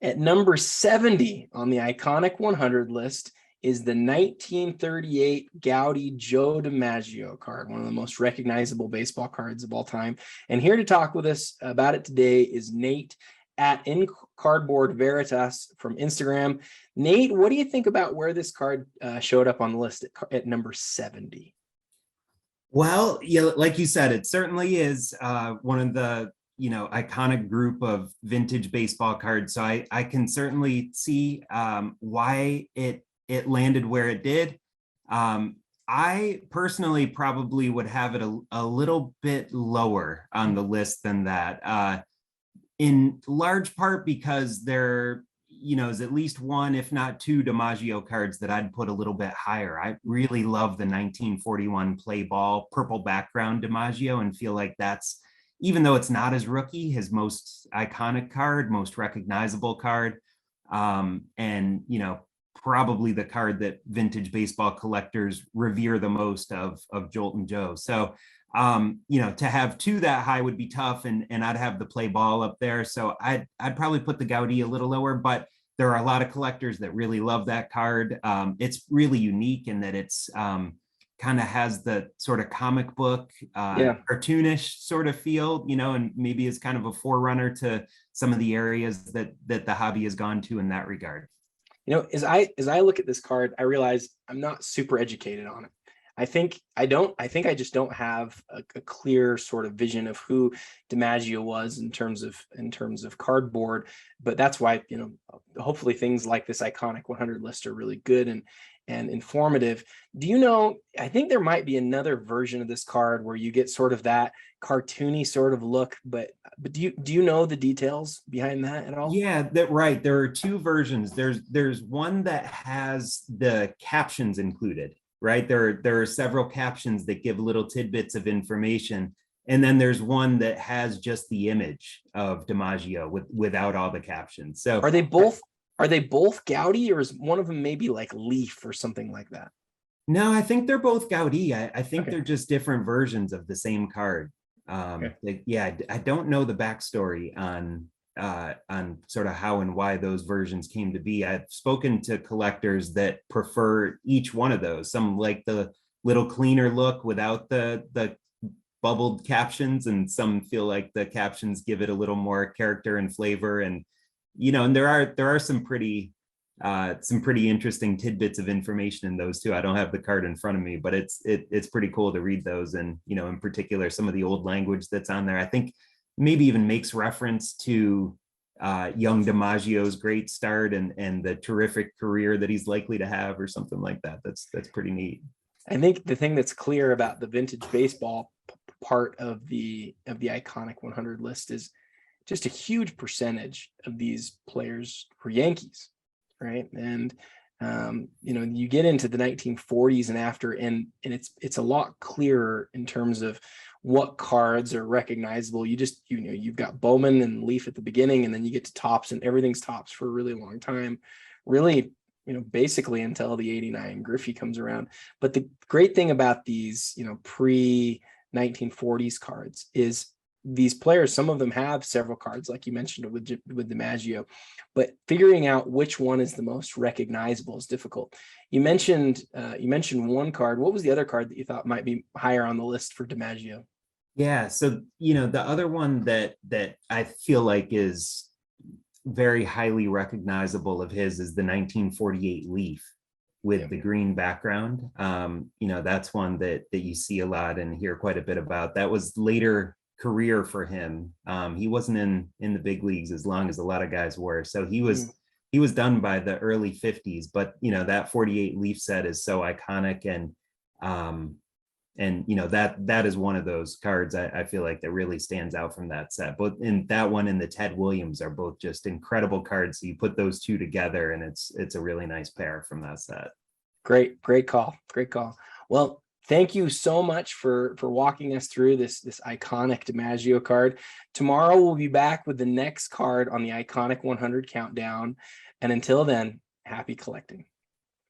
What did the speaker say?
At number 70 on the iconic 100 list is the 1938 Goudey Joe DiMaggio card, one of the most recognizable baseball cards of all time. And here to talk with us about it today is Nate at In Cardboard Veritas from Instagram. Nate, what do you think about where this card showed up on the list at number 70? Well, yeah, like you said, it certainly is one of the iconic group of vintage baseball cards. So I can certainly see why it landed where it did. I personally probably would have it a little bit lower on the list than that, in large part because there is at least one, if not two, DiMaggio cards that I'd put a little bit higher. I really love the 1941 play ball purple background DiMaggio and feel like that's, even though it's not his rookie, his most iconic card, most recognizable card, and probably the card that vintage baseball collectors revere the most of Jolt and Joe. So to have two that high would be tough, and I'd have the play ball up there. So I'd probably put the Goudey a little lower, but there are a lot of collectors that really love that card. It's really unique in that it's kind of has the sort of comic book, cartoonish sort of feel, and maybe is kind of a forerunner to some of the areas that the hobby has gone to in that regard. As I look at this card, I realize I'm not super educated on it. I think I just don't have a clear sort of vision of who DiMaggio was in terms of cardboard. But that's why, hopefully things like this iconic 100 list are really good and informative. I think there might be another version of this card where you get sort of that cartoony sort of look, but do you know the details behind that at all? Yeah, right. There are two versions. There's one that has the captions included, right? There are several captions that give little tidbits of information. And then there's one that has just the image of DiMaggio without all the captions. So are they both Goudey, or is one of them maybe like Leaf or something like that? No, I think they're both Goudey. I think Okay. they're just different versions of the same card. I don't know the backstory on sort of how and why those versions came to be. I've spoken to collectors that prefer each one of those. Some like the little cleaner look without the bubbled captions, and some feel like the captions give it a little more character and flavor. And and there are some pretty interesting tidbits of information in those too. I don't have the card in front of me, but it's pretty cool to read those. And in particular, some of the old language that's on there, I think maybe even makes reference to young DiMaggio's great start and the terrific career that he's likely to have, or something like that. That's pretty neat. I think the thing that's clear about the vintage baseball part of the iconic 100 list is just a huge percentage of these players were Yankees, right? And you get into the 1940s and after, and it's a lot clearer in terms of what cards are recognizable. You've got Bowman and Leaf at the beginning, and then you get to Topps, and everything's Topps for a really long time, really, basically until the 89 Griffey comes around. But the great thing about these, pre 1940s cards is these players, some of them have several cards, like you mentioned with DiMaggio, but figuring out which one is the most recognizable is difficult. You mentioned one card. What was the other card that you thought might be higher on the list for DiMaggio? Yeah, so the other one that I feel like is very highly recognizable of his is the 1948 Leaf with the green background. That's one that you see a lot and hear quite a bit about. That was later career for him. He wasn't in the big leagues as long as a lot of guys were, so he was done by the early 50s. But that 48 Leaf set is so iconic, and that is one of those cards I feel like that really stands out from that set. But in that one and the Ted Williams are both just incredible cards. So you put those two together and it's a really nice pair from that set. Great call. Well, thank you so much for walking us through this iconic DiMaggio card. Tomorrow we'll be back with the next card on the iconic 100 countdown. And until then, happy collecting.